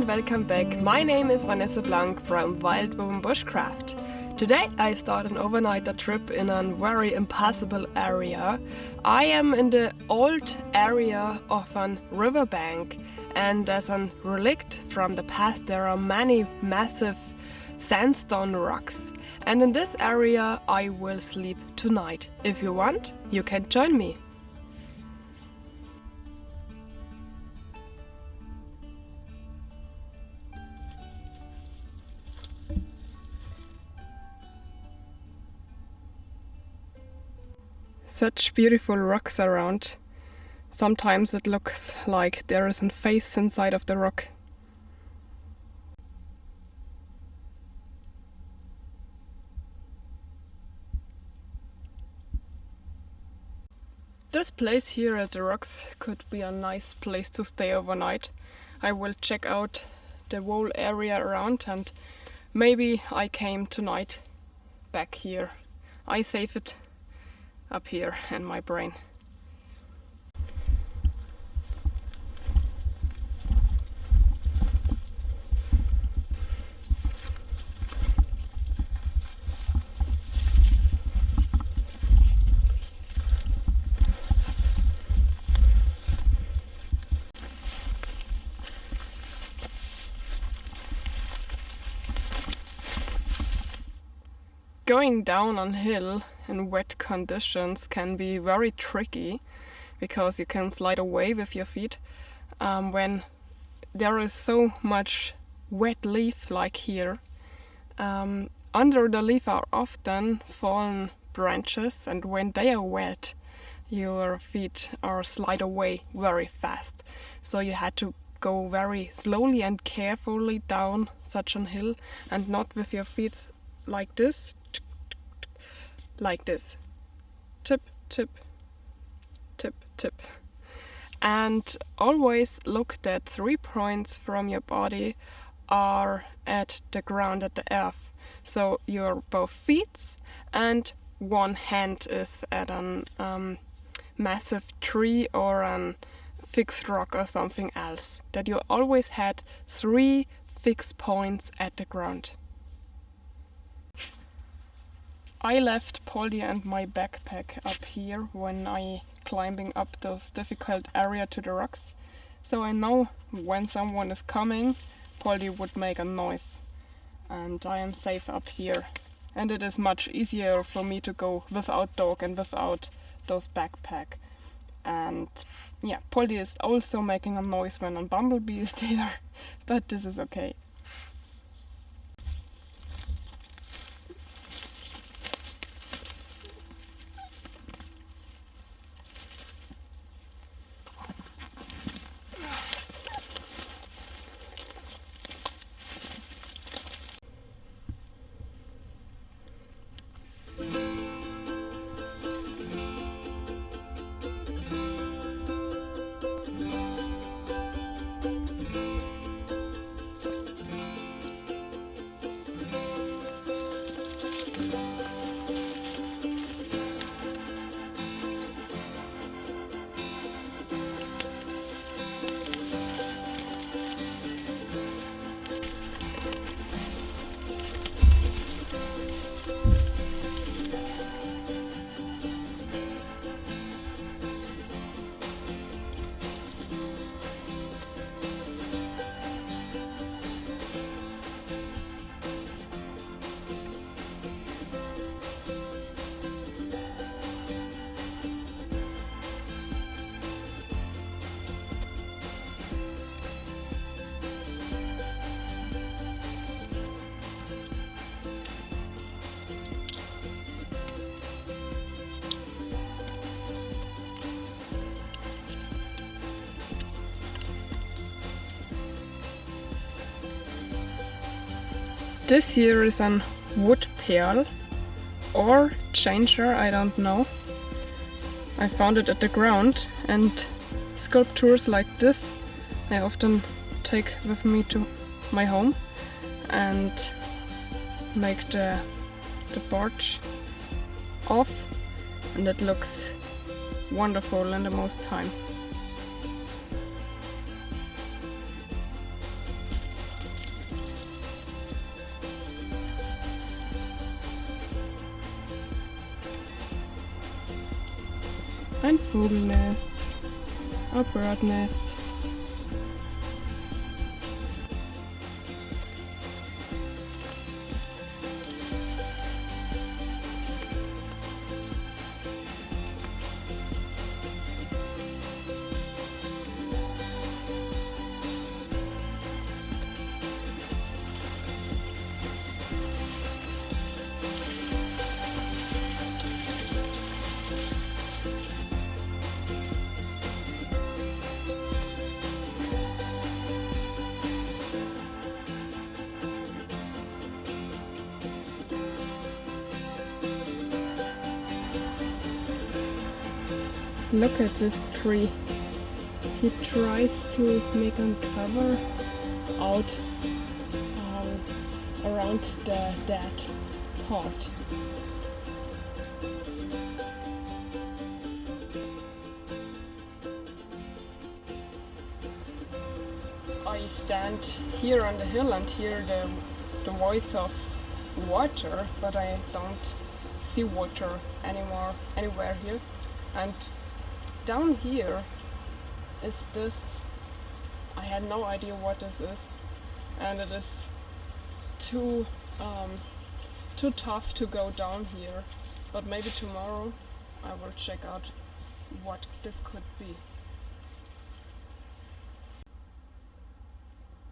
and welcome back. My name is Vanessa Blank from Wildwoman Bushcraft. Today I start an overnighter trip in a very impassable area. I am in the old area of a riverbank, and as a relic from the past there are many massive sandstone rocks. And in this area I will sleep tonight. If you want, you can join me. Such beautiful rocks around. Sometimes it looks like there is a face inside of the rock. This place here at the rocks could be a nice place to stay overnight. I will check out the whole area around and maybe I came tonight back here. I save it up here in my brain. Going down on hill in wet conditions can be very tricky because you can slide away with your feet when there is so much wet leaf like here. Under the leaf are often fallen branches, and when they are wet your feet are slide away very fast. So you had to go very slowly and carefully down such an hill and not with your feet like this. Like this. Tip, tip, tip, tip. And always look that 3 points from your body are at the ground, at the earth. So your both feet and one hand is at a massive tree or a fixed rock or something else. That you always had 3 fixed points at the ground. I left Polly and my backpack up here when I climbing up those difficult area to the rocks. So I know when someone is coming, Polly would make a noise. And I am safe up here. And it is much easier for me to go without dog and without those backpack. And yeah, Polly is also making a noise when a bumblebee is there, but this is okay. This here is an wood pearl or changer, I don't know. I found it at the ground, and sculptures like this I often take with me to my home and make the porch off, and it looks wonderful in the most time. Ein Vogelnest. A bird nest. Look at this tree. He tries to make a cover out around the dead pot. I stand here on the hill and hear the voice of water, but I don't see water anywhere here. And down here is this, I had no idea what this is, and it is too tough to go down here, but maybe tomorrow I will check out what this could be.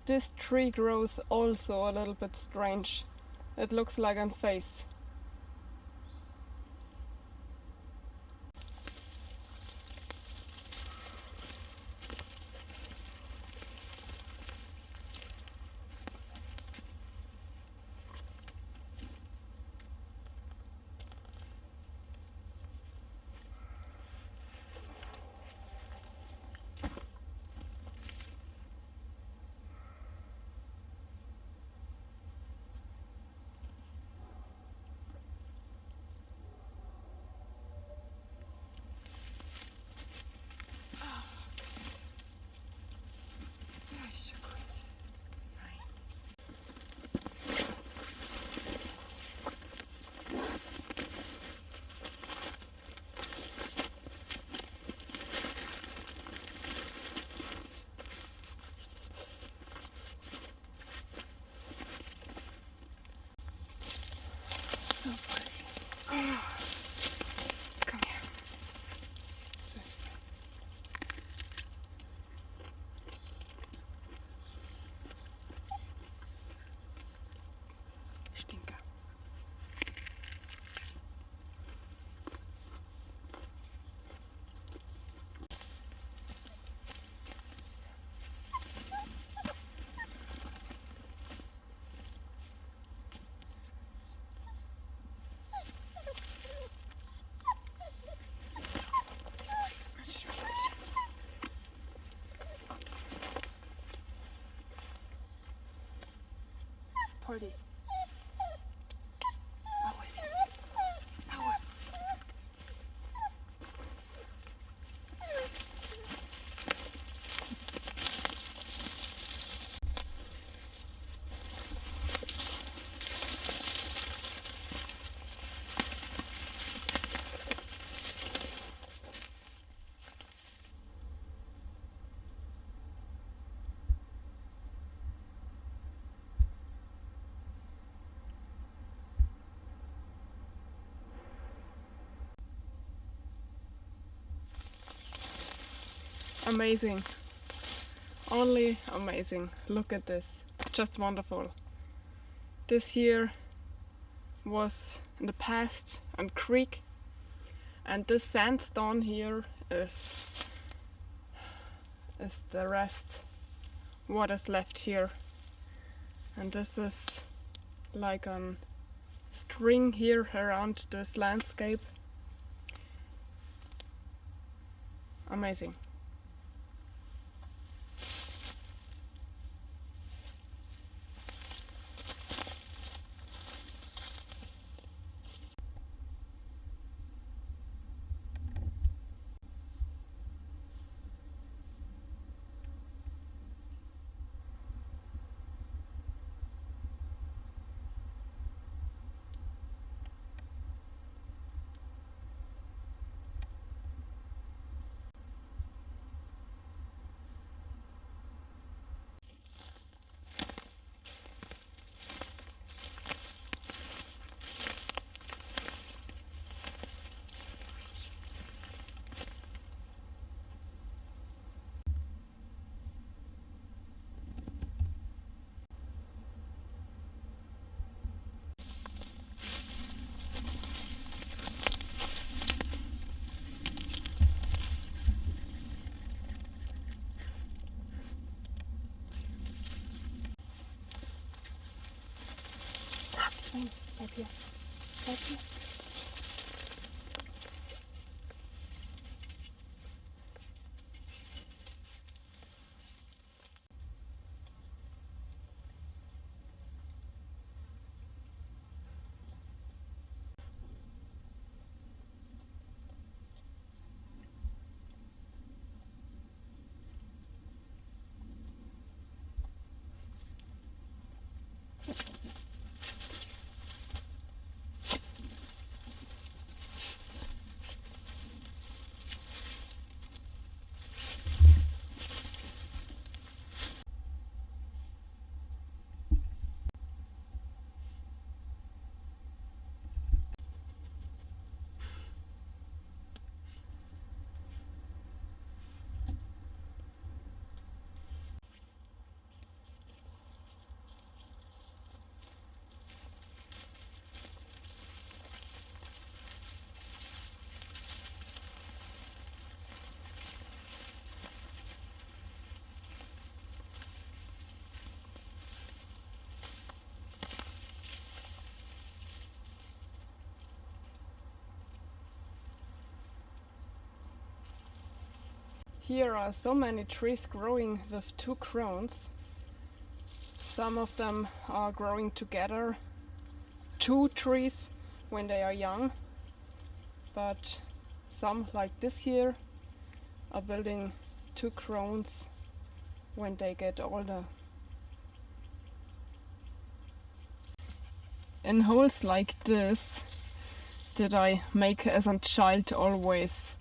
This tree grows also a little bit strange. It looks like a face. Come here. Stinker. Party. Amazing. Only amazing. Look at this. Just wonderful. This here was in the past a creek, and this sandstone here is the rest what is left here. And this is like a string here around this landscape. Amazing. here. Right here. Here are so many trees growing with two crowns. Some of them are growing together, two trees when they are young, but some, like this here, are building two crowns when they get older. In holes like this did I make as a child always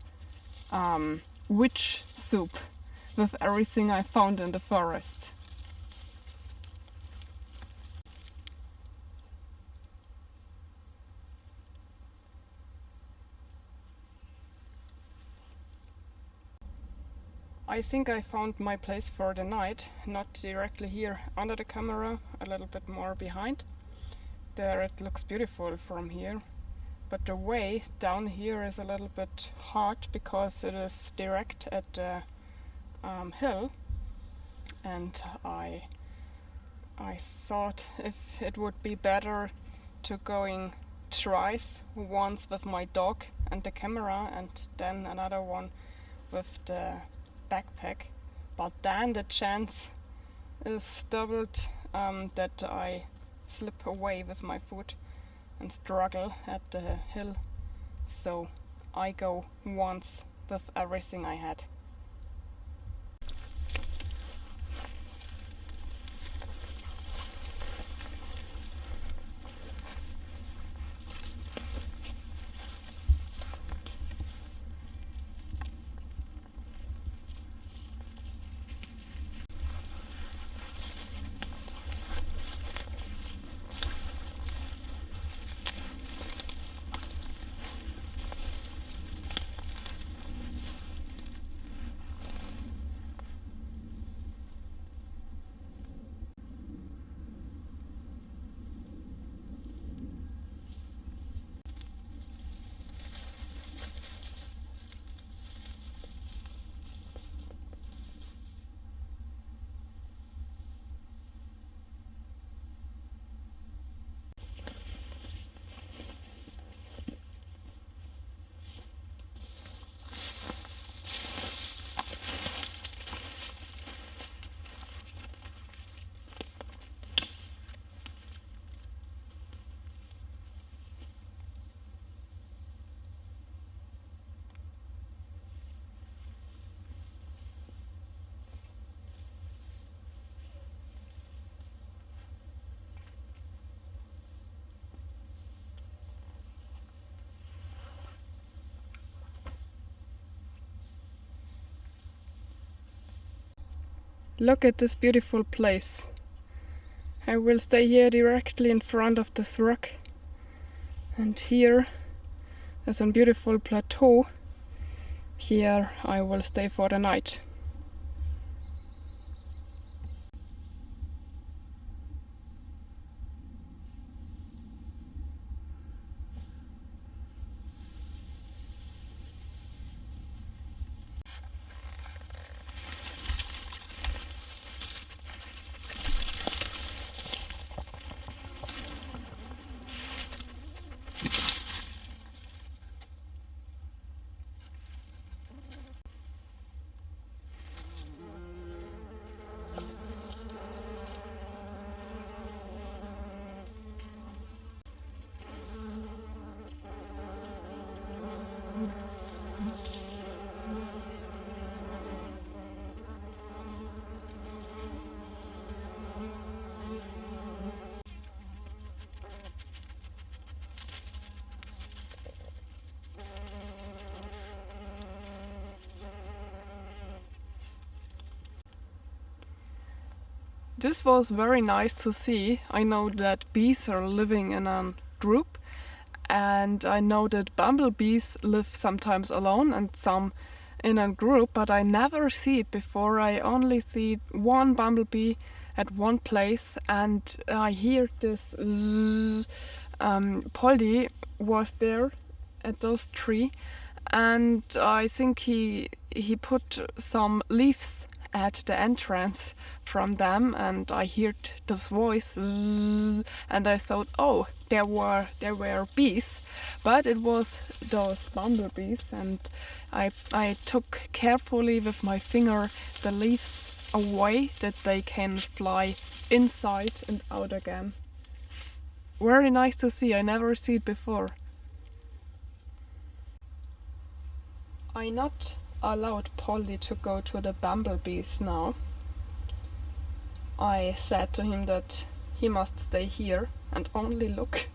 witch soup with everything I found in the forest. I think I found my place for the night, not directly here under the camera, a little bit more behind. There it looks beautiful from here, but the way down here is a little bit hard because it is direct at the hill, and I thought if it would be better to going twice, once with my dog and the camera and then another one with the backpack, but then the chance is doubled that I slip away with my foot and struggle at the hill, so I go once with everything I had. Look at this beautiful place. I will stay here directly in front of this rock, and here is a beautiful plateau. Here I will stay for the night. This was very nice to see. I know that bees are living in a group, and I know that bumblebees live sometimes alone and some in a group, but I never see it before. I only see one bumblebee at one place, and I hear this zzz. Polly was there at those tree, and I think he put some leaves at the entrance from them, and I heard this voice zzz, and I thought, oh, there were bees, but it was those bumblebees, and I took carefully with my finger the leaves away that they can fly inside and out again. Very nice to see. I never see it before. I not allowed Polly to go to the bumblebees now. I said to him that he must stay here and only look.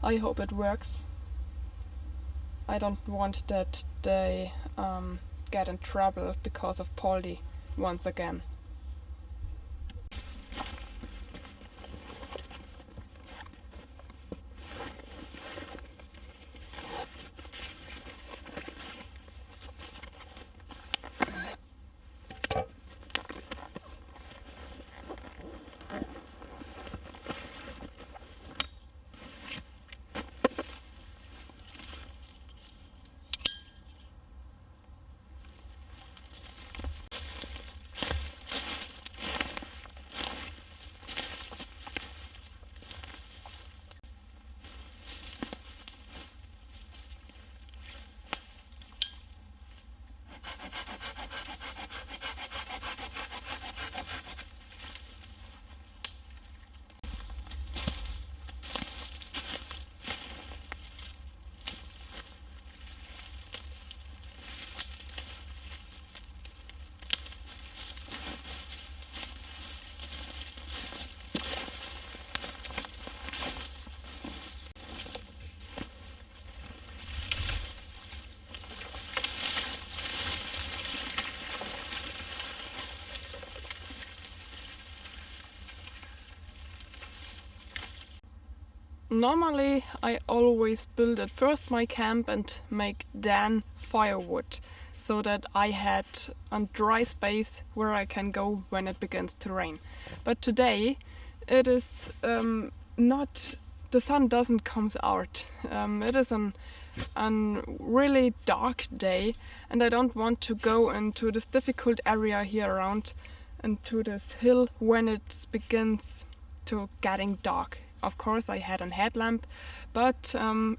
I hope it works. I don't want that they get in trouble because of Polly once again. Normally I always build at first my camp and make then firewood, so that I had a dry space where I can go when it begins to rain. But today it is not, the sun doesn't come out. It is an really dark day, and I don't want to go into this difficult area here around into this hill when it begins to getting dark. Of course I had a headlamp, but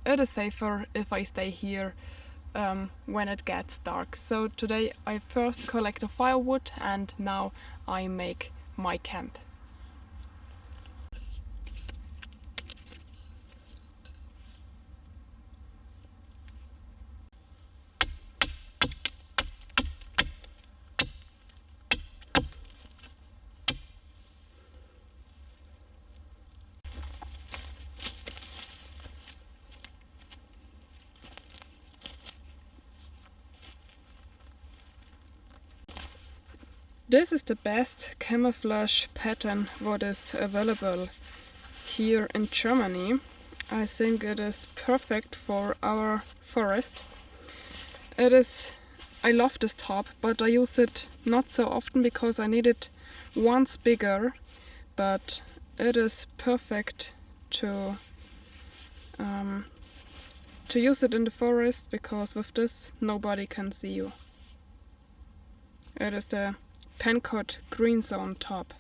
it is safer if I stay here when it gets dark. So today I first collect the firewood and now I make my camp. This is the best camouflage pattern what is available here in Germany. I think it is perfect for our forest. I love this top, but I use it not so often because I need it once bigger, but it is perfect to use it in the forest, because with this nobody can see you. It is the PenCott Greenzone top.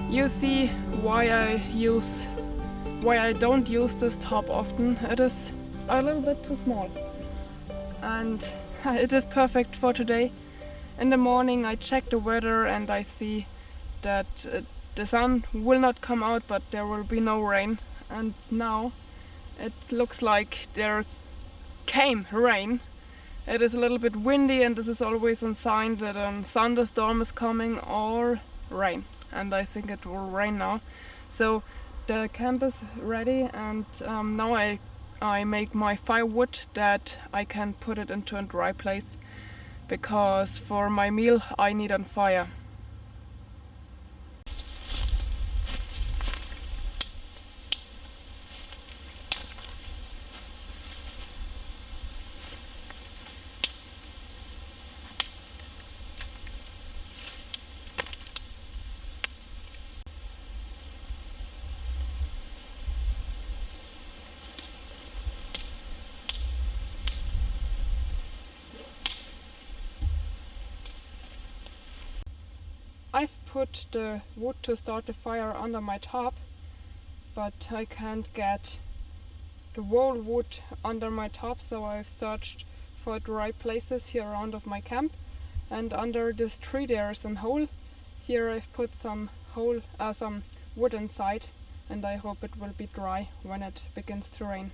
You see why I don't use this top often. It is a little bit too small, and it is perfect for today. In the morning I check the weather and I see that the sun will not come out, but there will be no rain. And now it looks like there came rain. It is a little bit windy, and this is always a sign that a thunderstorm is coming or rain. And I think it will rain now. So the camp is ready, and now I make my firewood that I can put it into a dry place, because for my meal I need a fire. I've put the wood to start the fire under my tarp, but I can't get the whole wood under my tarp, so I've searched for dry places here around of my camp. And under this tree there is a hole. Here I've put some wood inside, and I hope it will be dry when it begins to rain.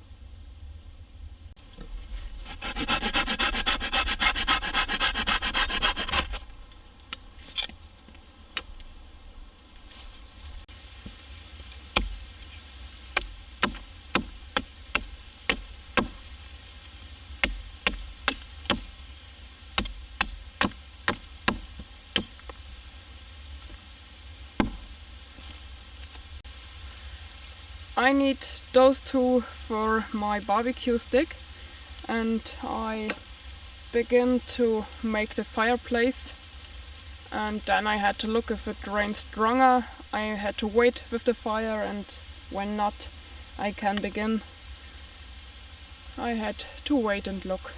I need those two for my barbecue stick, and I begin to make the fireplace, and then I had to look if it rained stronger. I had to wait with the fire, and when not, I can begin. I had to wait and look.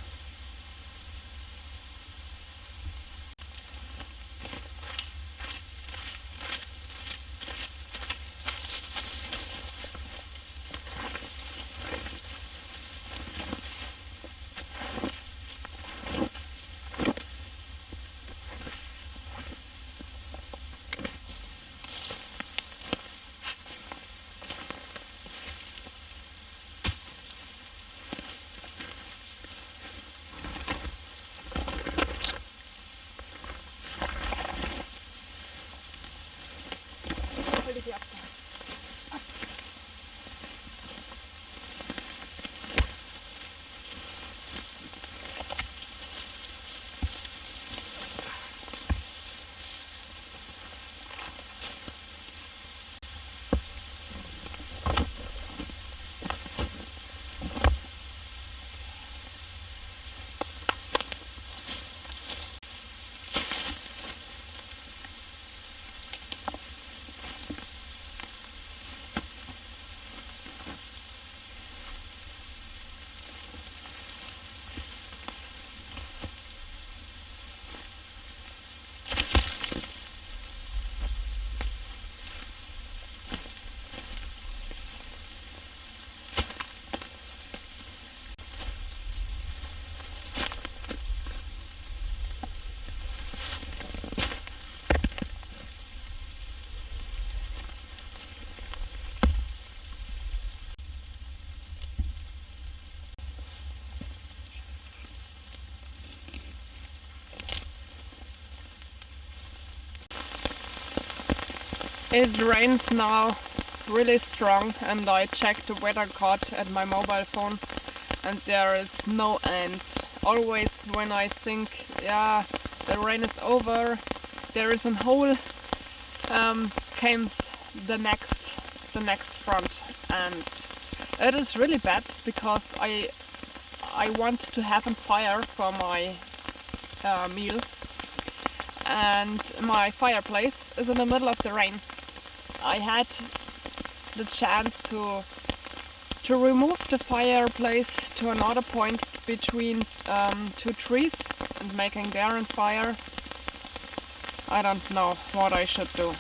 It rains now really strong, and I checked the weather card at my mobile phone, and there is no end. Always when I think, yeah, the rain is over, there is a hole, comes the next front, and it is really bad because I want to have a fire for my meal, and my fireplace is in the middle of the rain. I had the chance to remove the fireplace to another point between two trees and making there a fire. I don't know what I should do.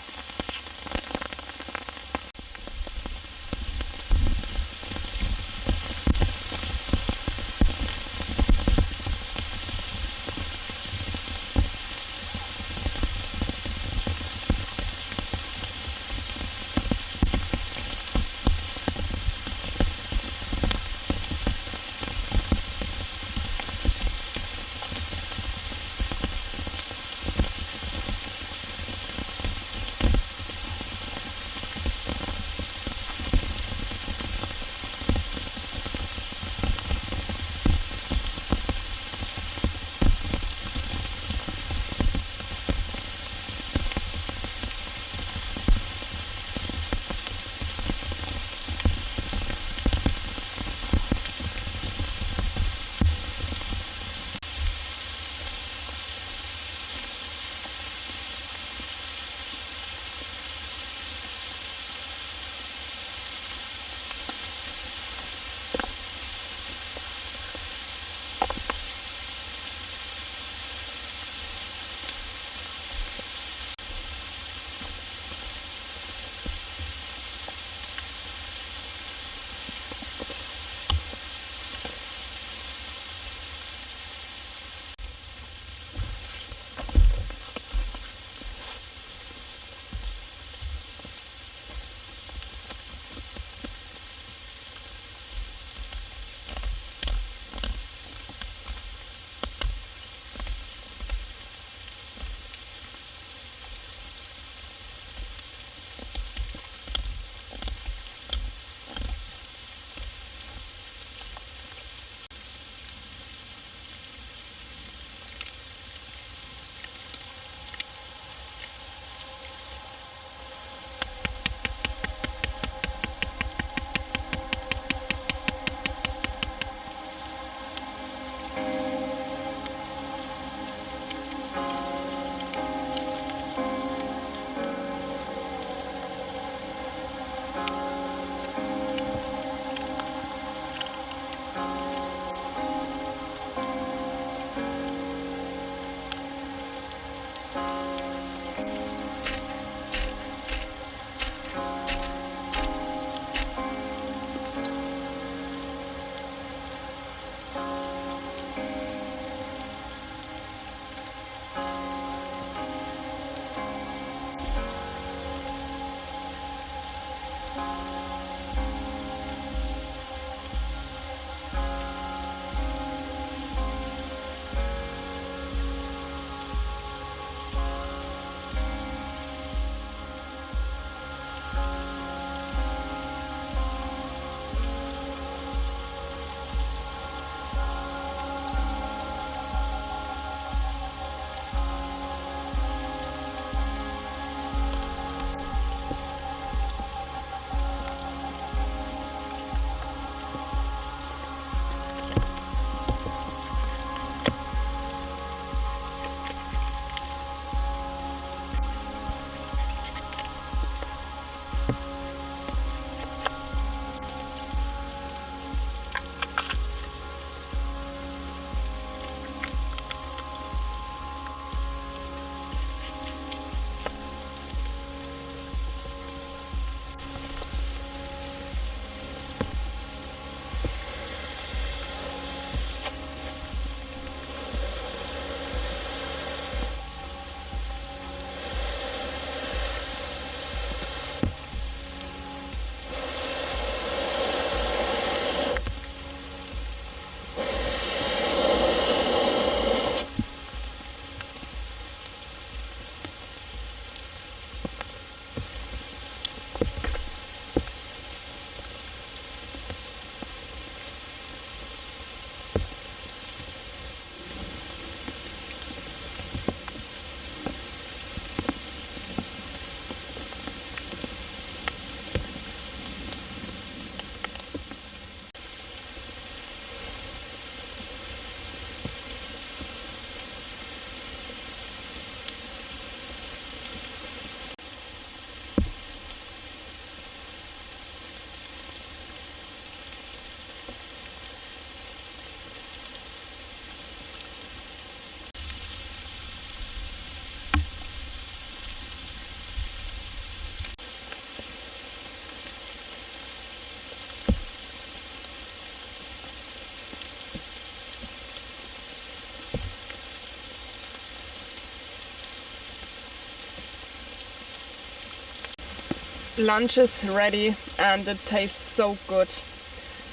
lunch is ready and it tastes so good.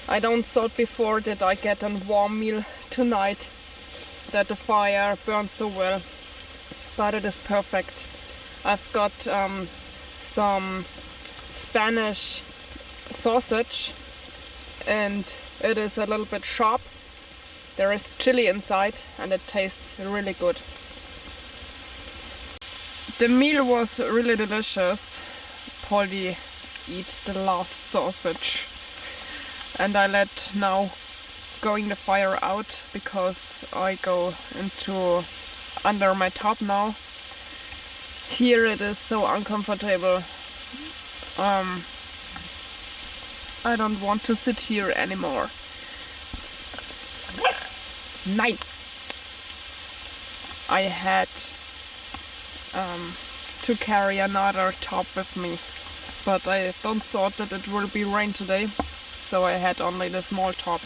I don't thought before that I get a warm meal tonight, that the fire burns so well, but it is perfect. I've got some Spanish sausage and it is a little bit sharp. There is chili inside and it tastes really good. The meal was really delicious. Polly eat the last sausage and I let now going the fire out because I go into under my top now. Here it is so uncomfortable. I don't want to sit here anymore. Nein! I had to carry another top with me, but I don't thought that it will be rain today, so I had only the small top.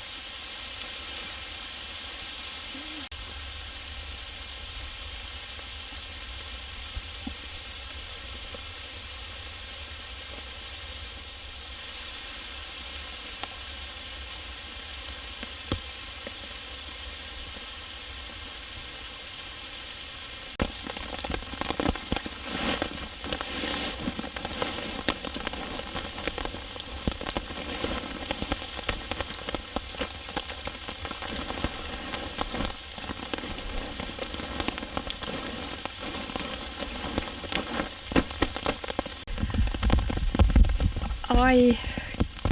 I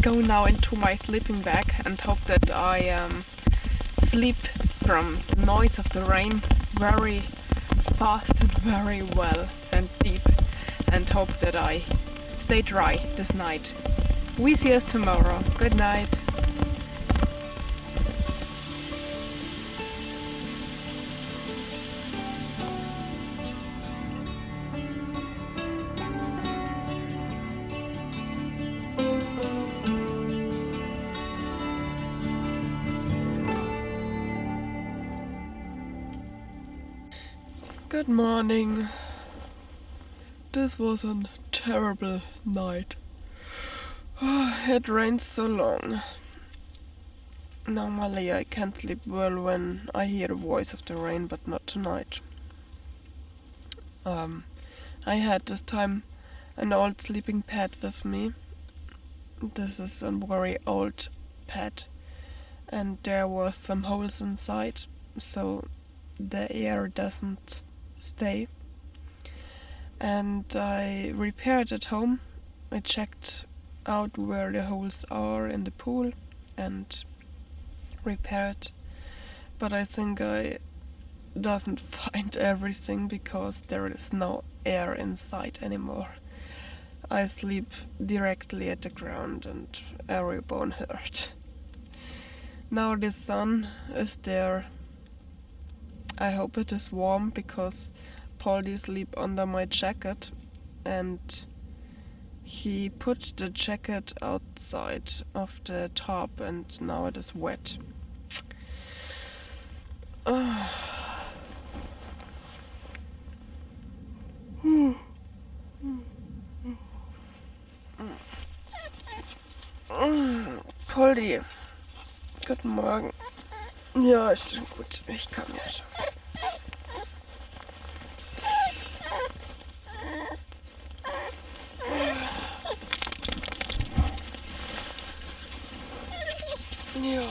go now into my sleeping bag and hope that I sleep from the noise of the rain very fast and very well and deep, and hope that I stay dry this night. We see us tomorrow. Good night. Good morning. This was a terrible night. It rains so long. Normally I can't sleep well when I hear the voice of the rain, but not tonight. I had this time an old sleeping pad with me. This is a very old pad and there was some holes inside, so the air doesn't stay. And I repaired at home. I checked out where the holes are in the pool and repaired, but I think I doesn't find everything because there is no air inside anymore. I sleep directly at the ground and every bone hurt. Now the sun is there. I hope it is warm because Polly sleep under my jacket and he put the jacket outside of the tarp and now it is wet. Polly, guten Morgen. Ja, ist schon gut. Ich kann ja schon. Ja.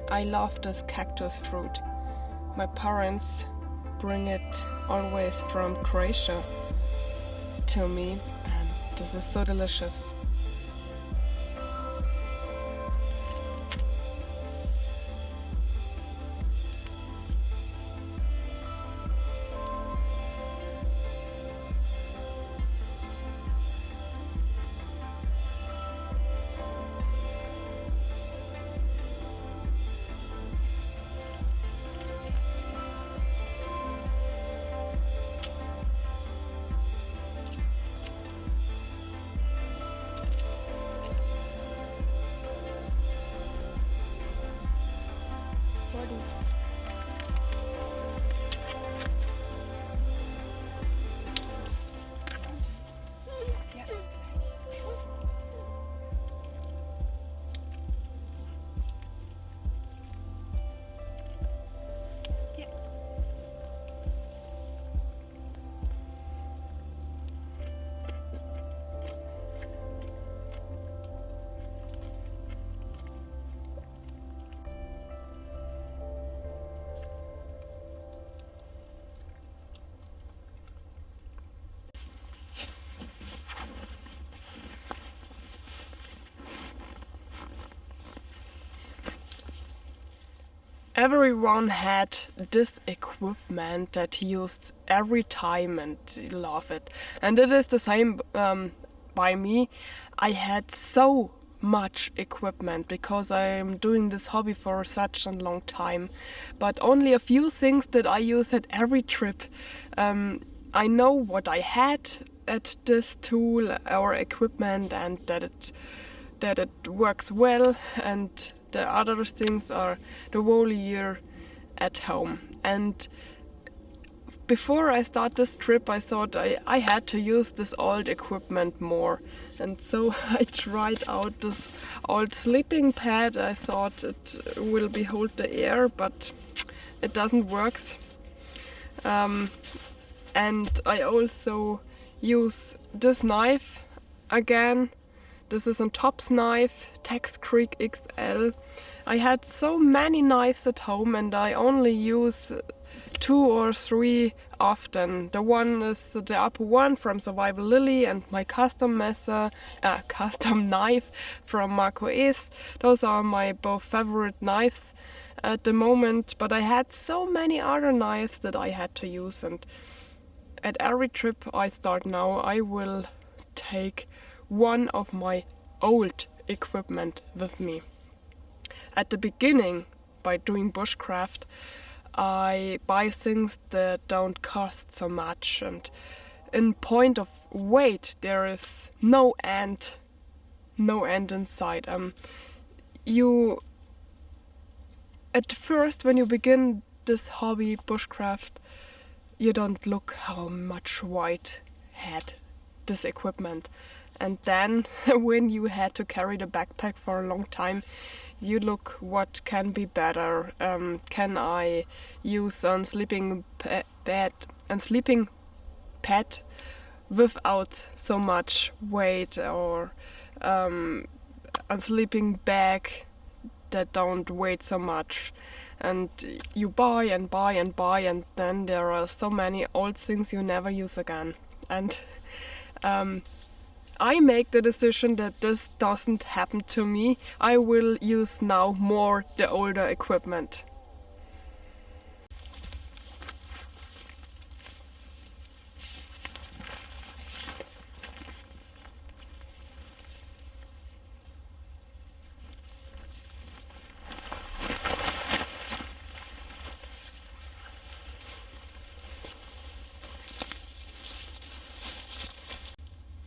I love this cactus fruit. My parents bring it always from Croatia to me, and this is so delicious. Everyone had this equipment that he used every time and he loved it. And it is the same by me. I had so much equipment because I'm doing this hobby for such a long time. But only a few things that I use at every trip. I know what I had at this tool or equipment and that it works well, and the other things are the whole year at home. And before I start this trip, I thought I had to use this old equipment more. And so I tried out this old sleeping pad. I thought it will hold the air, but it doesn't work. And I also use this knife again. This is a Tops knife, Trink XL. I had so many knives at home and I only use 2 or 3 often. The one is the upper one from Survival Lily and my custom knife from MKII. Those are my both favorite knives at the moment, but I had so many other knives that I had to use, and at every trip I start now I will take one of my old equipment with me. At the beginning, by doing bushcraft, I buy things that don't cost so much, and in point of weight there is no end inside. You at first, when you begin this hobby bushcraft, you don't look how much weight had this equipment. And then when you had to carry the backpack for a long time, you look what can be better. Can I use a sleeping pad without so much weight, or a sleeping bag that don't weigh so much? And you buy and buy and buy, and then there are so many old things you never use again. And I make the decision that this doesn't happen to me. I will use now more the older equipment.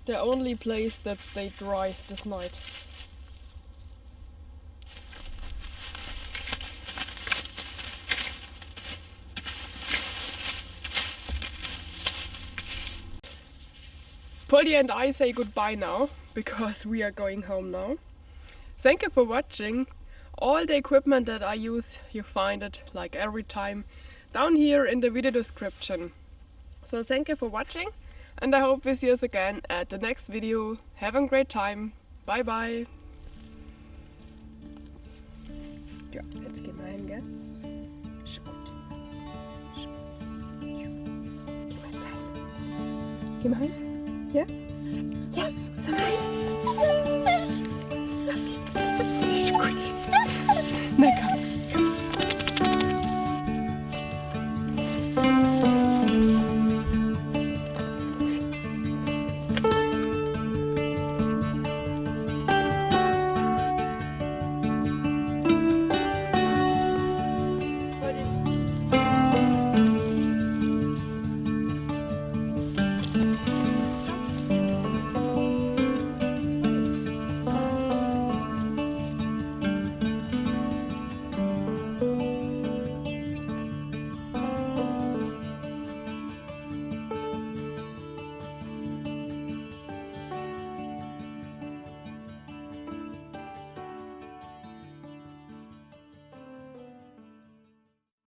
The only place that stayed dry this night. Polly and I say goodbye now, because we are going home now. Thank you for watching. All the equipment that I use, you find it, like every time, down here in the video description. So thank you for watching. And I hope we see us again at the next video. Have a great time. Bye bye. Ja, jetzt gehen wir hin, gell? Schaut. Geh mal Zeit. Geh mal hin. Ja? Ja, sag mal hin. Ist gut. Na komm.